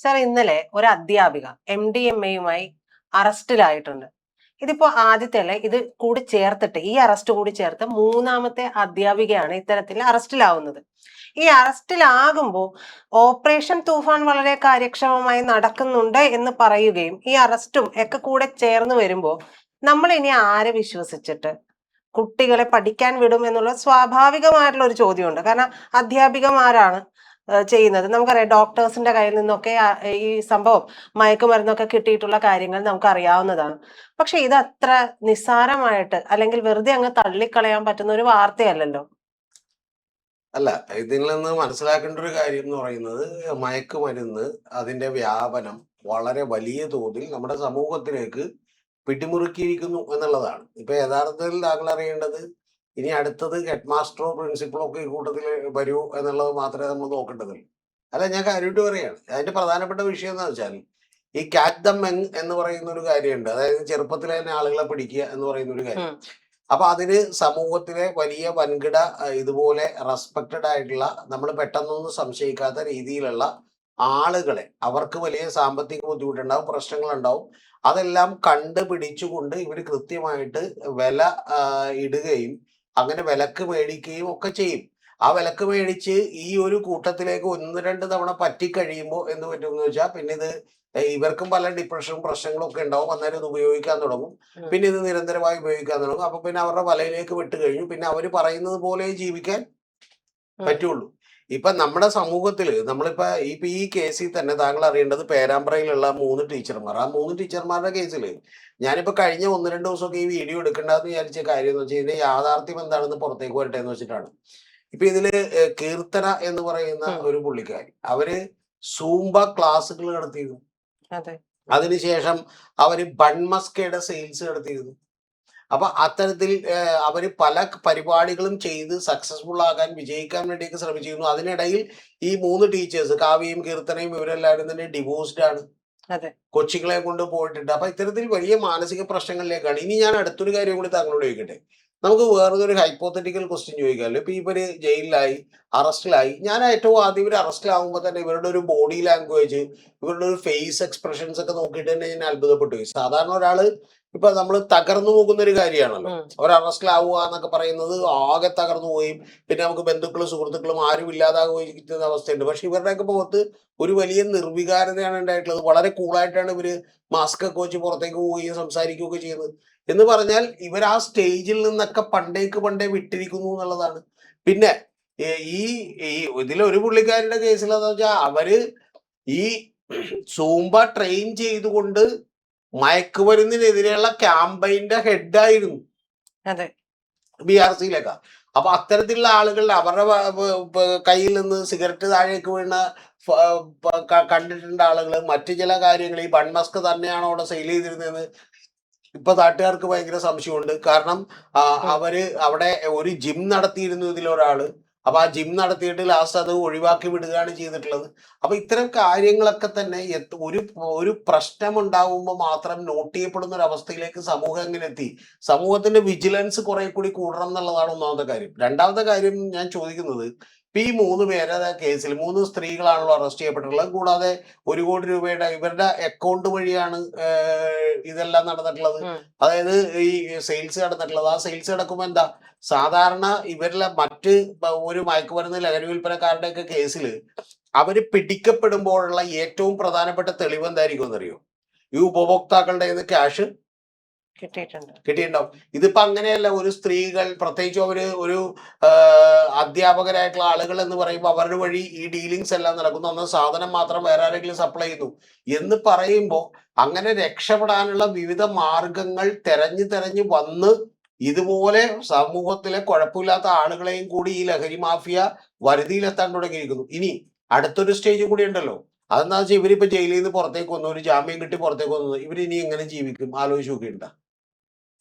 Sir, ഇന്നലെ ഒരു അധ്യാപിക MDMA-യുമായി അറസ്റ്റിലായിട്ടുണ്ട്. ഇതിപ്പോ ആദ്യത്തെ ഇത് കൂടി ചേർത്തിട്ട് ഈ അറസ്റ്റ് കൂടി ചേർത്ത് മൂന്നാമത്തെ അധ്യാപികയാണ് ഇത്തരത്തിൽ അറസ്റ്റിലാവുന്നത്. ഈ അറസ്റ്റിലാകുമ്പോൾ ഓപ്പറേഷൻ തൂഫാൻ വളരെ കാര്യക്ഷമമായി നടക്കുന്നുണ്ട് എന്ന് പറയുകയും ഈ അറസ്റ്റും ഒക്കെ കൂടെ ചേർന്ന് വരുമ്പോൾ നമ്മൾ ഇനി ആരെ വിശ്വസിച്ചിട്ട് കുട്ടികളെ പഠിക്കാൻ വിടും എന്നുള്ള സ്വാഭാവികമായിട്ടുള്ള ഒരു ചോദ്യമുണ്ട്. കാരണം അധ്യാപികമാരാണ് ചെയ്യുന്നത്. നമുക്കറിയാം, ഡോക്ടേഴ്സിന്റെ കയ്യിൽ നിന്നൊക്കെ ഈ സംഭവം മയക്കുമരുന്നൊക്കെ കിട്ടിയിട്ടുള്ള കാര്യങ്ങൾ നമുക്ക് അറിയാവുന്നതാണ്. പക്ഷെ ഇത് അത്ര നിസ്സാരമായിട്ട് അല്ലെങ്കിൽ വെറുതെ അങ്ങ് തള്ളിക്കളയാൻ പറ്റുന്ന ഒരു വാർത്തയല്ലല്ലോ. അല്ല, ഇതിൽ നിന്ന് മനസ്സിലാക്കേണ്ട ഒരു കാര്യം എന്ന് പറയുന്നത്, മയക്കുമരുന്ന് അതിന്റെ വ്യാപനം വളരെ വലിയ തോതിൽ നമ്മുടെ സമൂഹത്തിലേക്ക് പിടിമുറുക്കിയിരിക്കുന്നു എന്നുള്ളതാണ്. ഇപ്പൊ യഥാർത്ഥത്തിൽ താങ്കൾ അറിയേണ്ടത്, ഇനി അടുത്തത് ഹെഡ് മാസ്റ്ററോ പ്രിൻസിപ്പളോ ഒക്കെ ഈ കൂട്ടത്തിൽ വരൂ എന്നുള്ളത് മാത്രമേ നമ്മൾ നോക്കേണ്ടതുള്ളൂ. അല്ല, ഞാൻ കാര്യമായിട്ട് പറയുകയാണ്. അതിന്റെ പ്രധാനപ്പെട്ട വിഷയം എന്ന് വെച്ചാൽ, ഈ ക്യാച്ച് ദ മെങ് എന്ന് പറയുന്ന ഒരു കാര്യമുണ്ട്. അതായത് ചെറുപ്പത്തിൽ തന്നെ ആളുകളെ പിടിക്കുക എന്ന് പറയുന്ന ഒരു കാര്യം. അപ്പൊ അതിന് സമൂഹത്തിലെ വലിയ വൻകിട ഇതുപോലെ റെസ്പെക്റ്റഡ് ആയിട്ടുള്ള, നമ്മൾ പെട്ടെന്നൊന്നും സംശയിക്കാത്ത രീതിയിലുള്ള ആളുകളെ, അവർക്ക് വലിയ സാമ്പത്തിക ബുദ്ധിമുട്ടുണ്ടാവും, പ്രശ്നങ്ങളുണ്ടാവും, അതെല്ലാം കണ്ടുപിടിച്ചുകൊണ്ട് ഇവർ കൃത്യമായിട്ട് വില ഇടുകയും അങ്ങനെ വിലക്ക് മേടിക്കുകയും ഒക്കെ ചെയ്യും. ആ വിലക്ക് മേടിച്ച് ഈ ഒരു കൂട്ടത്തിലേക്ക് 1-2 തവണ പറ്റിക്കഴിയുമ്പോൾ എന്ത് പറ്റുമെന്ന് വെച്ചാൽ, പിന്നെ ഇത് ഇവർക്കും പല ഡിപ്രഷനും പ്രശ്നങ്ങളും ഒക്കെ ഉണ്ടാവും. അന്നേരം ഇത് ഉപയോഗിക്കാൻ തുടങ്ങും. പിന്നെ ഇത് നിരന്തരമായി ഉപയോഗിക്കാൻ തുടങ്ങും. അപ്പൊ പിന്നെ അവരുടെ വലയിലേക്ക് വിട്ട് കഴിഞ്ഞു. പിന്നെ അവർ പറയുന്നത് പോലെ ജീവിക്കാൻ പറ്റുള്ളൂ. ഇപ്പൊ നമ്മുടെ സമൂഹത്തില് നമ്മളിപ്പോ ഈ കേസിൽ തന്നെ താങ്കൾ അറിയേണ്ടത്, പേരാമ്പ്രയിലുള്ള 3 ടീച്ചർമാർ. ആ 3 ടീച്ചർമാരുടെ കേസില് ഞാനിപ്പോ കഴിഞ്ഞ 1-2 ദിവസമൊക്കെ ഈ വീഡിയോ എടുക്കേണ്ടതെന്ന് വിചാരിച്ച കാര്യം എന്ന് വെച്ചാൽ, ഇതിന്റെ യാഥാർത്ഥ്യം എന്താണെന്ന് പുറത്തേക്ക് വരട്ടെ എന്ന് വെച്ചിട്ടാണ്. ഇപ്പൊ ഇതില് കീർത്തന എന്ന് പറയുന്ന ഒരു പുള്ളിക്കാരി, അവര് സൂംബ ക്ലാസ്സുകൾ നടത്തിയിരുന്നു. അതിനുശേഷം അവര് ബൺമസ്കയുടെ സെയിൽസ് നടത്തിയിരുന്നു. അപ്പൊ അത്തരത്തിൽ അവര് പല പരിപാടികളും ചെയ്ത് സക്സസ്ഫുൾ ആകാൻ, വിജയിക്കാൻ വേണ്ടിയൊക്കെ ശ്രമിച്ചിരുന്നു. അതിനിടയിൽ ഈ 3 ടീച്ചേഴ്സ്, കാവ്യയും കീർത്തനയും, ഇവരെല്ലാവരും തന്നെ ഡിവോഴ്സ്ഡ് ആണ്, കൊച്ചുങ്ങളെ കൊണ്ട് പോയിട്ടുണ്ട്. അപ്പൊ ഇത്തരത്തിൽ വലിയ മാനസിക പ്രശ്നങ്ങളിലേക്കാണ്. ഇനി ഞാൻ അടുത്തൊരു കാര്യം കൂടി താങ്കളോട് ചോദിക്കട്ടെ. നമുക്ക് വേറൊരു ഹൈപ്പോത്തറ്റിക്കൽ ക്വസ്റ്റ്യൻ ചോദിക്കാമല്ലോ. ഇപ്പൊ ഇവര് ജയിലിലായി, അറസ്റ്റിലായി. ഞാൻ ഏറ്റവും ആദ്യം ഇവർ അറസ്റ്റിലാകുമ്പോൾ തന്നെ ഇവരുടെ ഒരു ബോഡി ലാംഗ്വേജ്, ഇവരുടെ ഒരു ഫേസ് എക്സ്പ്രഷൻസ് ഒക്കെ നോക്കിയിട്ട് തന്നെ ഞാൻ അത്ഭുതപ്പെട്ടു പോയി. സാധാരണ ഒരാള് ഇപ്പൊ നമ്മൾ തകർന്നു പോകുന്ന ഒരു കാര്യമാണല്ലോ ഒരു അറസ്റ്റിലാവുക എന്നൊക്കെ പറയുന്നത്. ആകെ തകർന്നു പോവുകയും പിന്നെ നമുക്ക് ബന്ധുക്കളും സുഹൃത്തുക്കളും ആരും ഇല്ലാതാകുന്ന അവസ്ഥയുണ്ട്. പക്ഷെ ഇവരുടെയൊക്കെ മുഖത്ത് ഒരു വലിയ നിർവികാരതയാണ് ഉണ്ടായിട്ടുള്ളത്. വളരെ കൂളായിട്ടാണ് ഇവര് മാസ്ക് ഒക്കെ വെച്ച് പുറത്തേക്ക് പോവുകയും സംസാരിക്കുകയൊക്കെ ചെയ്യുന്നത്. എന്ന് പറഞ്ഞാൽ ഇവർ ആ സ്റ്റേജിൽ നിന്നൊക്കെ പണ്ടേ വിട്ടിരിക്കുന്നു എന്നുള്ളതാണ്. പിന്നെ ഈ ഇതിലൊരു പുള്ളിക്കാരുടെ കേസിൽ എന്താ വെച്ചാൽ, അവര് ഈ സൂംബ ട്രെയിൻ ചെയ്തുകൊണ്ട് മയക്കുമരുന്നിനെതിരെയുള്ള ക്യാമ്പയിന്റെ ഹെഡായിരുന്നു BRC-യിലേക്കാ. അപ്പൊ അത്തരത്തിലുള്ള ആളുകൾ അവരുടെ കയ്യിൽ നിന്ന് സിഗരറ്റ് താഴേക്ക് വീണ കണ്ടിട്ടുണ്ട് ആളുകൾ. മറ്റു ചില കാര്യങ്ങൾ, ഈ ബൺമസ്ക് തന്നെയാണോ അവിടെ സെയിൽ ചെയ്തിരുന്നതെന്ന് ഇപ്പൊ നാട്ടുകാർക്ക് ഭയങ്കര സംശയമുണ്ട്. കാരണം അവര് അവിടെ ഒരു ജിം നടത്തിയിരുന്നു ഇതിലൊരാള്. അപ്പൊ ആ ജിം നടത്തിയിട്ട് ലാസ്റ്റ് അത് ഒഴിവാക്കി വിടുകയാണ് ചെയ്തിട്ടുള്ളത്. അപ്പൊ ഇത്തരം കാര്യങ്ങളൊക്കെ തന്നെ ഒരു പ്രശ്നം ഉണ്ടാവുമ്പോൾ മാത്രം നോട്ട് ചെയ്യപ്പെടുന്ന ഒരു അവസ്ഥയിലേക്ക് സമൂഹം എങ്ങനെ എത്തി? സമൂഹത്തിന്റെ വിജിലൻസ് കുറെ കൂടി കൂടണം എന്നുള്ളതാണ് ഒന്നാമത്തെ കാര്യം. രണ്ടാമത്തെ കാര്യം ഞാൻ ചോദിക്കുന്നത്, ഇപ്പൊ ഈ 3 പേരുടെ കേസിൽ 3 സ്ത്രീകളാണല്ലോ അറസ്റ്റ് ചെയ്യപ്പെട്ടിട്ടുള്ളത്. കൂടാതെ 1 കോടി രൂപയുടെ ഇവരുടെ അക്കൗണ്ട് വഴിയാണ് ഇതെല്ലാം നടന്നിട്ടുള്ളത്. അതായത് ഈ സെയിൽസ് നടന്നിട്ടുള്ളത്. ആ സെയിൽസ് നടക്കുമ്പോൾ എന്താ, സാധാരണ ഇവരിലെ മറ്റ് ഒരു മയക്കുമരുന്ന് ലഹരി വിൽപ്പനക്കാരുടെ ഒക്കെ കേസിൽ അവര് പിടിക്കപ്പെടുമ്പോഴുള്ള ഏറ്റവും പ്രധാനപ്പെട്ട തെളിവ് എന്തായിരിക്കും എന്നറിയോ? ഈ ഉപഭോക്താക്കളുടെ ക്യാഷ് കിട്ടിയിട്ടുണ്ടാവും. ഇതിപ്പോ അങ്ങനെയല്ല. ഒരു സ്ത്രീകൾ, പ്രത്യേകിച്ച് അവര് ഒരു അധ്യാപകരായിട്ടുള്ള ആളുകൾ എന്ന് പറയുമ്പോൾ അവരുടെ വഴി ഈ ഡീലിങ്സ് എല്ലാം നടക്കുന്നു. അന്ന് സാധനം മാത്രം വേറെ ആരെങ്കിലും സപ്ലൈ ചെയ്യുന്നു എന്ന് പറയുമ്പോൾ അങ്ങനെ രക്ഷപ്പെടാനുള്ള വിവിധ മാർഗങ്ങൾ തെരഞ്ഞു വന്ന് ഇതുപോലെ സമൂഹത്തിലെ കുഴപ്പമില്ലാത്ത ആളുകളെയും കൂടി ഈ ലഹരി മാഫിയ വരുതിയിലെത്താൻ തുടങ്ങിയിരിക്കുന്നു. ഇനി അടുത്തൊരു സ്റ്റേജ് കൂടി ഉണ്ടല്ലോ. അതെന്താ വെച്ചാൽ, ഇവരിപ്പോ ജയിലിൽ നിന്ന് പുറത്തേക്ക് വന്നു, ഒരു ജാമ്യം കിട്ടി പുറത്തേക്ക് വന്നത്, ഇവരിനി എങ്ങനെ ജീവിക്കും? ആലോചിച്ച് നോക്കിയിട്ട.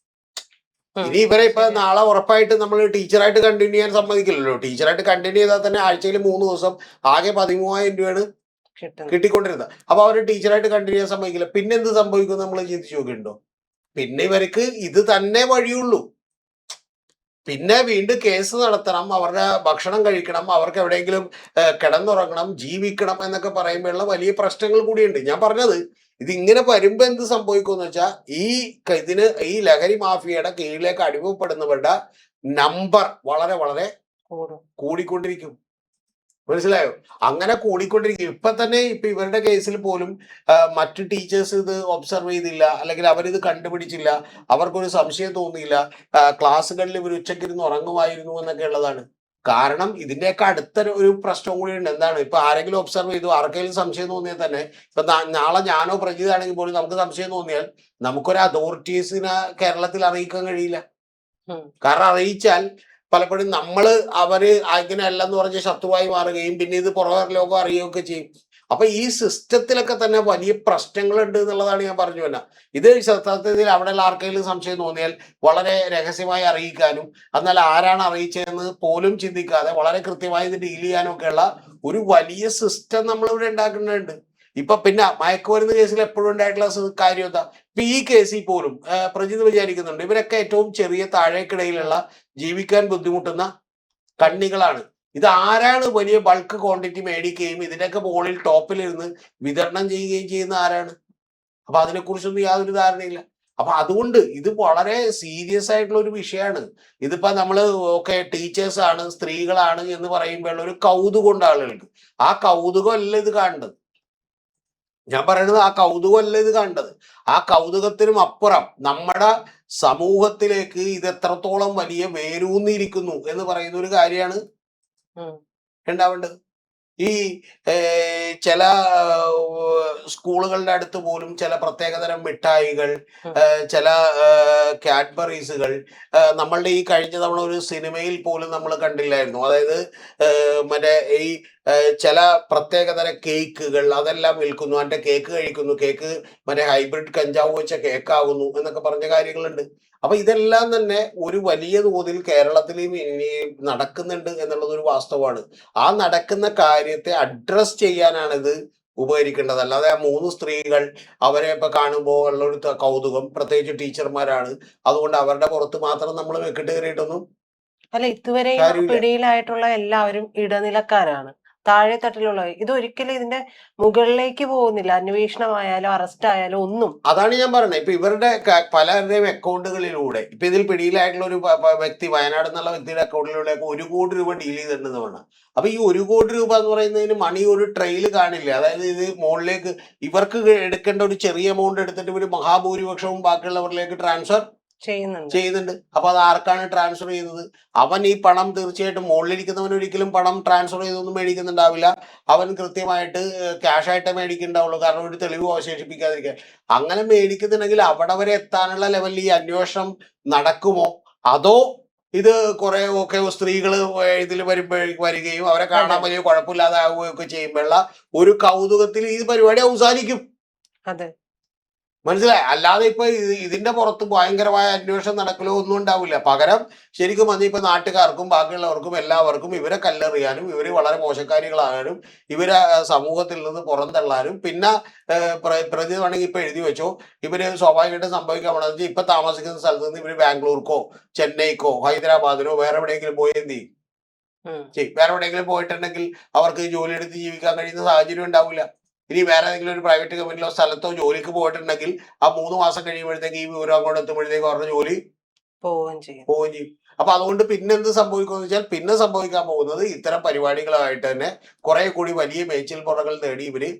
ഇനി ഇവരെ ഇപ്പൊ നാളെ ഉറപ്പായിട്ട് നമ്മൾ ടീച്ചറായിട്ട് കണ്ടിന്യൂ ചെയ്യാൻ സമ്മതിക്കില്ലല്ലോ. ടീച്ചറായിട്ട് കണ്ടിന്യൂ ചെയ്താൽ തന്നെ ആഴ്ചയിൽ 3 ദിവസം ആകെ 13,000 രൂപയാണ് കിട്ടിക്കൊണ്ടിരുന്നത്. അപ്പൊ അവര് ടീച്ചറായിട്ട് കണ്ടിന്യൂ ചെയ്യാൻ സമ്മതിക്കില്ല. പിന്നെ എന്ത് സംഭവിക്കും നമ്മൾ ചിന്തിച്ചു നോക്കിയിട്ടുണ്ടോ? പിന്നെ ഇവർക്ക് ഇത് തന്നെ വഴിയുള്ളൂ. പിന്നെ വീണ്ടും കേസ് നടത്തണം, അവരുടെ ഭക്ഷണം കഴിക്കണം, അവർക്ക് എവിടെയെങ്കിലും കിടന്നുറങ്ങണം, ജീവിക്കണം എന്നൊക്കെ പറയുമ്പോഴുള്ള വലിയ പ്രശ്നങ്ങൾ കൂടിയുണ്ട്. ഞാൻ പറഞ്ഞത് ഇതിങ്ങനെ വരുമ്പോ എന്ത് സംഭവിക്കുമെന്ന് വെച്ചാൽ ഈ ലഹരി മാഫിയയുടെ കീഴിലേക്ക് അടിമപ്പെടുന്നവരുടെ നമ്പർ വളരെ വളരെ കൂടിക്കൊണ്ടിരിക്കും. മനസ്സിലായോ? അങ്ങനെ കൂടിക്കൊണ്ടിരിക്കും. ഇപ്പൊ തന്നെ ഇവരുടെ കേസിൽ പോലും മറ്റു ടീച്ചേഴ്സ് ഇത് ഒബ്സർവ് ചെയ്തില്ല, അല്ലെങ്കിൽ അവരിത് കണ്ടുപിടിച്ചില്ല, അവർക്കൊരു സംശയം തോന്നിയില്ല, ക്ലാസ്സുകളിൽ ഇവർ ഉച്ചക്കിരുന്ന് ഉറങ്ങുമായിരുന്നു എന്നൊക്കെ ഉള്ളതാണ്. കാരണം ഇതിന്റെയൊക്കെ അടുത്ത ഒരു പ്രശ്നം കൂടി ഉണ്ട്. എന്താണ്, ഇപ്പൊ ആരെങ്കിലും ഒബ്സർവ് ചെയ്തു, ആർക്കെങ്കിലും സംശയം തോന്നിയാൽ തന്നെ, ഇപ്പൊ നാളെ ഞാനോ പ്രജിതാണെങ്കിൽ പോലും നമുക്ക് സംശയം തോന്നിയാൽ നമുക്കൊരു അതോറിറ്റീസിനെ കേരളത്തിൽ അറിയിക്കാൻ കഴിയില്ല. കാരണം അറിയിച്ചാൽ പലപ്പോഴും അവര് അങ്ങനെയല്ലെന്ന് പറഞ്ഞ് ശത്രുവായി മാറുകയും പിന്നെ ഇത് പുറം ലോകം അറിയുകയൊക്കെ ചെയ്യും. അപ്പൊ ഈ സിസ്റ്റത്തിലൊക്കെ തന്നെ വലിയ പ്രശ്നങ്ങളുണ്ട് എന്നുള്ളതാണ് ഞാൻ പറഞ്ഞു വന്ന. ഇത് സത്യത്തിൽ അവിടെയുള്ള ആർക്കെങ്കിലും സംശയം തോന്നിയാൽ വളരെ രഹസ്യമായി അറിയിക്കാനും, എന്നാൽ ആരാണ് അറിയിച്ചതെന്ന് പോലും ചിന്തിക്കാതെ വളരെ കൃത്യമായി ഇത് ഡീൽ ചെയ്യാനും ഒക്കെയുള്ള ഒരു വലിയ സിസ്റ്റം നമ്മളിവിടെ ഉണ്ടാക്കുന്നുണ്ട്. ഇപ്പൊ പിന്നെ മയക്കുമരുന്ന് കേസിൽ എപ്പോഴും ഉണ്ടായിട്ടുള്ള കാര്യം എന്താ? ഇപ്പൊ ഈ കേസിൽ പോലും പ്രജിത് വിചാരിക്കുന്നുണ്ട് ഇവരൊക്കെ ഏറ്റവും ചെറിയ താഴേക്കിടയിലുള്ള ജീവിക്കാൻ ബുദ്ധിമുട്ടുന്ന കണ്ണികളാണ്. ഇത് ആരാണ് വലിയ ബൾക്ക് ക്വാണ്ടിറ്റി മേടിക്കുകയും ഇതിന്റെയൊക്കെ മുകളിൽ ടോപ്പിലിരുന്ന് വിതരണം ചെയ്യുകയും ചെയ്യുന്ന ആരാണ്? അപ്പൊ അതിനെക്കുറിച്ചൊന്നും യാതൊരു ധാരണയില്ല. അപ്പൊ അതുകൊണ്ട് ഇത് വളരെ സീരിയസ് ആയിട്ടുള്ള ഒരു വിഷയമാണ്. ഇതിപ്പോ നമ്മള് ടീച്ചേഴ്സ് ആണ്, സ്ത്രീകളാണ് എന്ന് പറയുമ്പോഴുള്ള ഒരു കൗതുകം ഉണ്ട് ആളുകൾക്ക്. ആ കൗതുകം അല്ല ഇത് കാണേണ്ടത്. ഞാൻ പറയുന്നത് ആ കൗതുകമല്ല ഇത് കണ്ടത്. ആ കൗതുകത്തിനും അപ്പുറം നമ്മുടെ സമൂഹത്തിലേക്ക് ഇത് എത്രത്തോളം വലിയ വേരൂന്നിരിക്കുന്നു എന്ന് പറയുന്ന ഒരു കാര്യമാണ് ഉണ്ടാവേണ്ടത്. ഈ ചില സ്കൂളുകളുടെ അടുത്ത് പോലും ചില പ്രത്യേകതരം മിഠായികൾ, ചില കാഡ്ബറീസുകൾ നമ്മളുടെ ഈ കഴിഞ്ഞ തവണ ഒരു സിനിമയിൽ പോലും നമ്മൾ കണ്ടില്ലായിരുന്നു. അതായത് മറ്റേ ഈ ചില പ്രത്യേകതര കേക്കുകൾ അതെല്ലാം വിൽക്കുന്നു, അതിന്റെ കേക്ക് കഴിക്കുന്നു, കേക്ക് മറ്റേ ഹൈബ്രിഡ് കഞ്ചാവ് വെച്ച കേക്കാകുന്നു എന്നൊക്കെ പറഞ്ഞ കാര്യങ്ങളുണ്ട്. അപ്പൊ ഇതെല്ലാം തന്നെ ഒരു വലിയ തോതിൽ കേരളത്തിൽ നടക്കുന്നുണ്ട് എന്നുള്ളത് ഒരു വാസ്തവമാണ്. ആ നടക്കുന്ന കാര്യത്തെ അഡ്രസ് ചെയ്യാനാണ് ഇത് ഉപകരിക്കേണ്ടത്. അല്ലാതെ ആ 3 സ്ത്രീകൾ അവരെ ഇപ്പൊ കാണുമ്പോൾ ഉള്ളൊരു കൗതുകം, പ്രത്യേകിച്ച് ടീച്ചർമാരാണ്, അതുകൊണ്ട് അവരുടെ പുറത്ത് മാത്രം നമ്മൾ വെക്കിട്ട് കയറിയിട്ടൊന്നും അല്ല, ഇതുവരെയും പിടിയിലായിട്ടുള്ള എല്ലാവരും ഇടനിലക്കാരാണ്, താഴെ തട്ടിലുള്ള. ഇതൊരിക്കലും ഇതിന്റെ മുകളിലേക്ക് പോകുന്നില്ല. അന്വേഷണമായാലും അറസ്റ്റ് ആയാലും ഒന്നും. അതാണ് ഞാൻ പറഞ്ഞത്. ഇപ്പൊ ഇവരുടെ പലരുടെയും അക്കൗണ്ടുകളിലൂടെ ഇപ്പൊ ഇതിൽ പിടിയിലായിട്ടുള്ള ഒരു വ്യക്തി, വയനാട് എന്നുള്ള വ്യക്തിയുടെ അക്കൗണ്ടിലൂടെ 1 കോടി രൂപ ഡീൽ ചെയ്തിട്ടുണ്ടെന്ന് പറഞ്ഞാൽ, അപ്പൊ ഈ 1 കോടി രൂപ എന്ന് പറയുന്നതിന് മണി ഒരു ട്രെയിൽ കാണില്ല. അതായത് ഇത് മുകളിലേക്ക് ഇവർക്ക് എടുക്കേണ്ട ഒരു ചെറിയ എമൗണ്ട് എടുത്തിട്ട് ഒരു മഹാഭൂരിപക്ഷവും ബാക്കിയുള്ളവരിലേക്ക് ട്രാൻസ്ഫർ ചെയ്യുന്നുണ്ട്. അപ്പൊ അത് ആർക്കാണ് ട്രാൻസ്ഫർ ചെയ്യുന്നത്? അവൻ ഈ പണം തീർച്ചയായിട്ടും മുകളിലിരിക്കുന്നവൻ ഒരിക്കലും പണം ട്രാൻസ്ഫർ ചെയ്തൊന്നും മേടിക്കുന്നുണ്ടാവില്ല. അവൻ കൃത്യമായിട്ട് ക്യാഷ് ആയിട്ടേ മേടിക്കുന്നുണ്ടാവുള്ളൂ, കാരണം ഒരു തെളിവ് അവശേഷിപ്പിക്കാതിരിക്കാൻ. അങ്ങനെ മേടിക്കുന്നുണ്ടെങ്കിൽ അവിടെ വരെ എത്താനുള്ള ലെവലിൽ ഈ അന്വേഷണം നടക്കുമോ? അതോ ഇത് കുറെ സ്ത്രീകൾ ഇതിൽ വരികയും അവരെ കാണാൻ വലിയ കുഴപ്പമില്ലാതെ ആവുകയൊക്കെ ചെയ്യുമ്പോഴുള്ള ഒരു കൗതുകത്തിൽ ഈ പരിപാടി അവസാനിക്കും. അതെ, മനസ്സിലായി? അല്ലാതെ ഇപ്പൊ ഇതിന്റെ പുറത്ത് ഭയങ്കരമായ അന്വേഷണം നടക്കലോ ഒന്നും ഉണ്ടാവില്ല. പകരം ശരിക്കും അത് ഇപ്പൊ നാട്ടുകാർക്കും ബാക്കിയുള്ളവർക്കും എല്ലാവർക്കും ഇവരെ കല്ലെറിയാനും, ഇവര് വളരെ മോശക്കാരികളാകാനും, ഇവരെ സമൂഹത്തിൽ നിന്ന് പുറന്തള്ളാനും, പിന്നെ പ്രതി വേണമെങ്കിൽ ഇപ്പൊ എഴുതി വെച്ചോ, ഇവര് സ്വാഭാവികമായിട്ട് സംഭവിക്കാൻ പോണെന്ന് വെച്ചാൽ ഇപ്പൊ താമസിക്കുന്ന സ്ഥലത്ത് നിന്ന് ഇവര് ബാംഗ്ലൂർക്കോ ചെന്നൈക്കോ ഹൈദരാബാദിനോ വേറെ എവിടെയെങ്കിലും പോയി എന്ത് ചെയ്യും? വേറെ എവിടെയെങ്കിലും പോയിട്ടുണ്ടെങ്കിൽ അവർക്ക് ജോലി എടുത്ത് ജീവിക്കാൻ കഴിയുന്ന സാഹചര്യം ഉണ്ടാവില്ല. ഇനി വേറെ ഏതെങ്കിലും ഒരു പ്രൈവറ്റ് കമ്പനിയിലോ സ്ഥലത്തോ ജോലിക്ക് പോയിട്ടുണ്ടെങ്കിൽ ആ 3 മാസം കഴിയുമ്പോഴത്തേക്ക് ഈ വിവരം അങ്ങോട്ട് എത്തുമ്പോഴത്തേക്ക് അവരുടെ ജോലി പോവുകയും ചെയ്യും. അപ്പൊ അതുകൊണ്ട് പിന്നെ എന്ത് സംഭവിക്കുമെന്ന് വെച്ചാൽ പിന്നെ സംഭവിക്കാൻ പോകുന്നത് ഇത്തരം പരിപാടികളായിട്ട് തന്നെ കുറെ കൂടി വലിയ മേച്ചിൽ പുറകൾ നേടി ഇവര്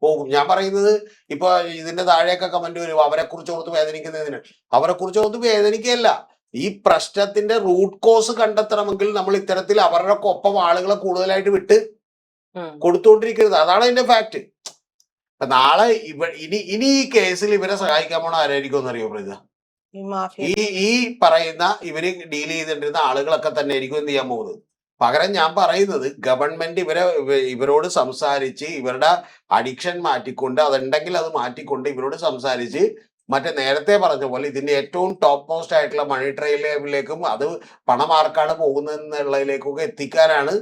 പോകും. ഞാൻ പറയുന്നത് ഇപ്പൊ ഇതിന്റെ താഴെയൊക്കെ കമന്റ് വരും അവരെ കുറിച്ച് ഓർത്ത് വേദനിക്കുന്നതിന്. അവരെ കുറിച്ച് ഓർത്ത് വേദനിക്കുകയല്ല, ഈ പ്രശ്നത്തിന്റെ റൂട്ട് കോസ് കണ്ടെത്തണമെങ്കിൽ നമ്മൾ ഇത്തരത്തിൽ അവരുടെ ഒപ്പം ആളുകളെ കൂടുതലായിട്ട് വിട്ട് കൊടുത്തുകൊണ്ടിരിക്കരുത്. അതാണ് അതിന്റെ ഫാക്ട്. അപ്പൊ നാളെ ഇനി ഈ കേസിൽ ഇവരെ സഹായിക്കാൻ പോണ ആരായിരിക്കും എന്നറിയോ പ്രീത? ഈ പറയുന്ന ഇവര് ഡീൽ ചെയ്തിട്ടിരുന്ന ആളുകളൊക്കെ തന്നെ ആയിരിക്കും എന്ത് ചെയ്യാൻ പോകുന്നത്. പകരം ഞാൻ പറയുന്നത് ഗവൺമെന്റ് ഇവരോട് സംസാരിച്ച് ഇവരുടെ അഡിക്ഷൻ മാറ്റിക്കൊണ്ട്, അതുണ്ടെങ്കിൽ അത് മാറ്റിക്കൊണ്ട് ഇവരോട് സംസാരിച്ച് മറ്റേ നേരത്തെ പറഞ്ഞ പോലെ ഇതിന്റെ ഏറ്റവും ടോപ്പ് മോസ്റ്റ് ആയിട്ടുള്ള മണി ട്രെയിലേക്കും അത് പണം ആർക്കാണ് പോകുന്നതെന്നുള്ളതിലേക്കൊക്കെ എത്തിക്കാനാണ്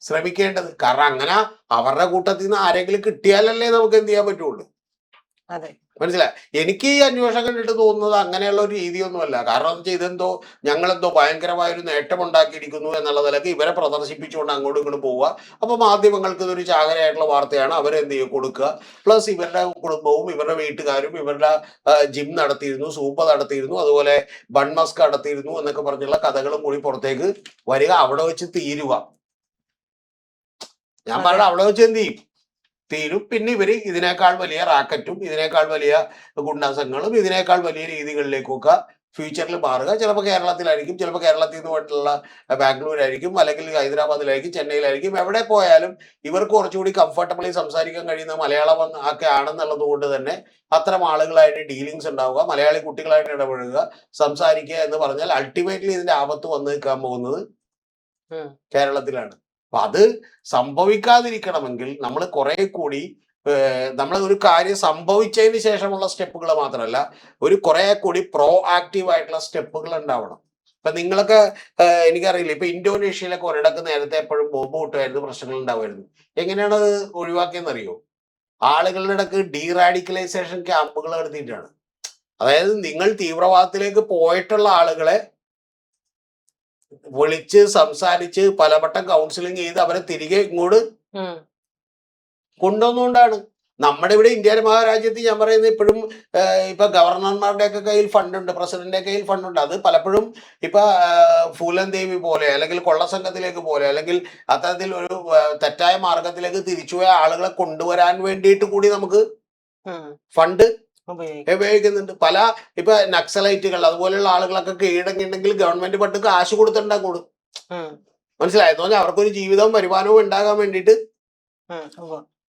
ശ്രമിക്കേണ്ടത്. കാരണം അങ്ങനെ അവരുടെ കൂട്ടത്തിൽ നിന്ന് ആരെങ്കിലും കിട്ടിയാലല്ലേ നമുക്ക് എന്ത് ചെയ്യാൻ പറ്റുള്ളൂ. അതെ. മനസ്സിലായി. എനിക്ക് ഈ അന്വേഷണം കണ്ടിട്ട് തോന്നുന്നത് അങ്ങനെയുള്ള ഒരു രീതിയൊന്നുമല്ല. കാരണം എന്ന് വെച്ചാൽ ഇതെന്തോ ഞങ്ങളെന്തോ ഭയങ്കരമായ ഒരു നേട്ടം ഉണ്ടാക്കിയിരിക്കുന്നു എന്നുള്ള നിലക്ക് ഇവരെ പ്രദർശിപ്പിച്ചുകൊണ്ട് അങ്ങോട്ടും ഇങ്ങോട്ടും പോവുക. അപ്പൊ മാധ്യമങ്ങൾക്ക് ഇതൊരു ചാകരയായിട്ടുള്ള വാർത്തയാണ്, അവരെന്ത് ചെയ്യും കൊടുക്കുക. പ്ലസ് ഇവരുടെ കുടുംബവും ഇവരുടെ വീട്ടുകാരും ഇവരുടെ ജിം നടത്തിയിരുന്നു, സൂപ്പ് നടത്തിയിരുന്നു, അതുപോലെ ബൺമസ്ക് നടത്തിയിരുന്നു എന്നൊക്കെ പറഞ്ഞുള്ള കഥകളും കൂടി പുറത്തേക്ക് വരിക. അവിടെ വെച്ച് തീരുക. ഞാൻ അതെ. പറഞ്ഞ അവിടെ വെച്ച് എന്ത് ചെയ്യും തീരും. പിന്നെ ഇവര് ഇതിനേക്കാൾ വലിയ റാക്കറ്റും ഇതിനേക്കാൾ വലിയ ഗുണ്ടാസങ്ങളും ഇതിനേക്കാൾ വലിയ രീതികളിലേക്കൊക്കെ ഫ്യൂച്ചറിൽ മാറുക. ചിലപ്പോൾ കേരളത്തിലായിരിക്കും, ചിലപ്പോൾ കേരളത്തിൽ നിന്ന് പോയിട്ടുള്ള ബാംഗ്ലൂരായിരിക്കും, അല്ലെങ്കിൽ ഹൈദരാബാദിലായിരിക്കും, ചെന്നൈയിലായിരിക്കും. എവിടെ പോയാലും ഇവർക്ക് കുറച്ചുകൂടി കംഫർട്ടബിളി സംസാരിക്കാൻ കഴിയുന്ന മലയാളം ഒക്കെ ആണെന്നുള്ളത് കൊണ്ട് തന്നെ അത്തരം ആളുകളായിട്ട് ഡീലിങ്സ് ഉണ്ടാവുക, മലയാളി കുട്ടികളായിട്ട് ഇടപഴകുക, സംസാരിക്കുക എന്ന് പറഞ്ഞാൽ അൾട്ടിമേറ്റ്ലി ഇതിന്റെ ആപത്ത് വന്നു നിൽക്കാൻ പോകുന്നത് കേരളത്തിലാണ്. അപ്പൊ അത് സംഭവിക്കാതിരിക്കണമെങ്കിൽ നമ്മൾ കുറെ കൂടി നമ്മൾ ഒരു കാര്യം സംഭവിച്ചതിന് ശേഷമുള്ള സ്റ്റെപ്പുകൾ മാത്രമല്ല, ഒരു കുറെ കൂടി പ്രോ ആക്റ്റീവ് ആയിട്ടുള്ള സ്റ്റെപ്പുകൾ ഉണ്ടാവണം. ഇപ്പൊ നിങ്ങളൊക്കെ എനിക്കറിയില്ല, ഇപ്പൊ ഇന്തോനേഷ്യയിലൊക്കെ ഒരിടക്ക് നേരത്തെ എപ്പോഴും ബോംബ് പൊട്ടുമായിരുന്നു, പ്രശ്നങ്ങൾ ഉണ്ടാവുമായിരുന്നു. എങ്ങനെയാണ് അത് ഒഴിവാക്കിയെന്ന് അറിയോ? ആളുകളുടെ ഇടക്ക് ഡീറാഡിക്കലൈസേഷൻ ക്യാമ്പുകൾ നടത്തിയിട്ടാണ്. അതായത് നിങ്ങൾ തീവ്രവാദത്തിലേക്ക് പോയിട്ടുള്ള ആളുകളെ വിളിച്ച് സംസാരിച്ച് പലവട്ടം കൗൺസിലിംഗ് ചെയ്ത് അവരെ തിരികെ ഇങ്ങോട്ട് കൊണ്ടുവന്നുകൊണ്ടാണ്. നമ്മുടെ ഇവിടെ ഇന്ത്യ മഹാരാജ്യത്ത് ഞാൻ പറയുന്നത് ഇപ്പോഴും ഇപ്പൊ ഗവർണർമാരുടെ ഒക്കെ കയ്യിൽ ഫണ്ടുണ്ട്, പ്രസിഡന്റിന്റെ കയ്യിൽ ഫണ്ടുണ്ട്. അത് പലപ്പോഴും ഇപ്പൊ ഫൂലൻ ദേവി പോലെ അല്ലെങ്കിൽ കൊള്ളസംഘത്തിലേക്ക് പോലെ അല്ലെങ്കിൽ അത്തരത്തിൽ ഒരു തെറ്റായ മാർഗത്തിലേക്ക് തിരിച്ചുപോയ ആളുകളെ കൊണ്ടുവരാൻ വേണ്ടിയിട്ട് കൂടി നമുക്ക് ഫണ്ട് ഉപയോഗിക്കുന്നുണ്ട്. പല ഇപ്പൊ നക്സലൈറ്റുകൾ അതുപോലെയുള്ള ആളുകളൊക്കെ കീഴടങ്ങിയിട്ടുണ്ടെങ്കിൽ ഗവൺമെന്റ് പണ്ട് കാശ് കൊടുത്തിട്ടുണ്ടാകും. മനസ്സിലായെന്ന് പറഞ്ഞാൽ അവർക്കൊരു ജീവിതവും വരുമാനവും ഉണ്ടാകാൻ വേണ്ടിയിട്ട്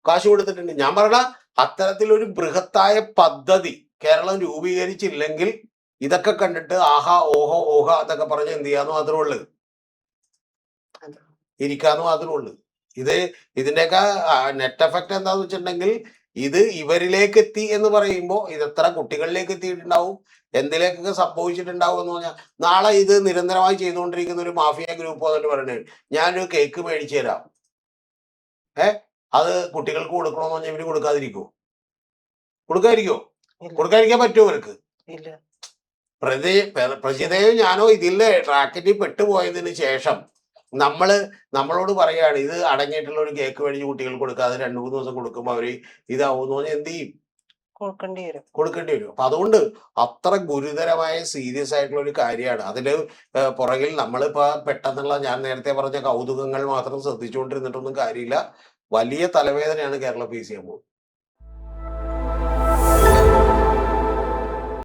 കാശ് കൊടുത്തിട്ടുണ്ട്. ഞാൻ പറഞ്ഞ അത്തരത്തിലൊരു ബൃഹത്തായ പദ്ധതി കേരളം രൂപീകരിച്ചില്ലെങ്കിൽ ഇതൊക്കെ കണ്ടിട്ട് ആഹാ ഓഹോ ഓഹ എന്നൊക്കെ പറഞ്ഞ് എന്ത് ചെയ്യാന്ന് മാത്രമേ ഉള്ളു, ഇരിക്കാന്ന് മാത്രമേ ഉള്ളു. ഇതിന്റെയൊക്കെ നെറ്റ് എഫക്ട് എന്താന്ന് വെച്ചിട്ടുണ്ടെങ്കിൽ ഇത് ഇവരിലേക്ക് എത്തി എന്ന് പറയുമ്പോൾ ഇത് എത്ര കുട്ടികളിലേക്ക് എത്തിയിട്ടുണ്ടാവും, എന്തിലേക്കൊക്കെ സംഭവിച്ചിട്ടുണ്ടാവും എന്ന് പറഞ്ഞാൽ നാളെ ഇത് നിരന്തരമായി ചെയ്തുകൊണ്ടിരിക്കുന്ന ഒരു മാഫിയ ഗ്രൂപ്പ് എന്നിട്ട് പറയുന്നത് ഞാനൊരു കേക്ക് മേടിച്ചു തരാം, അത് കുട്ടികൾക്ക് കൊടുക്കണമെന്ന് പറഞ്ഞാൽ ഇവര് കൊടുക്കാതിരിക്കുമോ? കൊടുക്കാതിരിക്കാൻ പറ്റുമോ അവർക്ക്? പ്രജിതയും ഞാനോ ഇതിലെ റാക്കറ്റിൽ പെട്ടുപോയതിന് ശേഷം നമ്മളോട് പറയാണ് ഇത് അടങ്ങിയിട്ടുള്ള ഒരു കേക്ക് മേടിച്ച് കുട്ടികൾക്ക് കൊടുക്കാതെ 2-3 ദിവസം കൊടുക്കുമ്പോൾ അവര് ഇതാവുമെന്ന് പറഞ്ഞാൽ എന്ത് ചെയ്യും? കൊടുക്കേണ്ടി വരും. അപ്പൊ അതുകൊണ്ട് അത്ര ഗുരുതരമായ സീരിയസ് ആയിട്ടുള്ള ഒരു കാര്യമാണ്. അതില് പുറകിൽ നമ്മളിപ്പോ പെട്ടെന്നുള്ള ഞാൻ നേരത്തെ പറഞ്ഞ കൗതുകങ്ങൾ മാത്രം ശ്രദ്ധിച്ചുകൊണ്ടിരുന്നിട്ടൊന്നും കാര്യമില്ല. വലിയ തലവേദനയാണ് കേരളം ഫേസ് ചെയ്യാൻ പോകുന്നത്.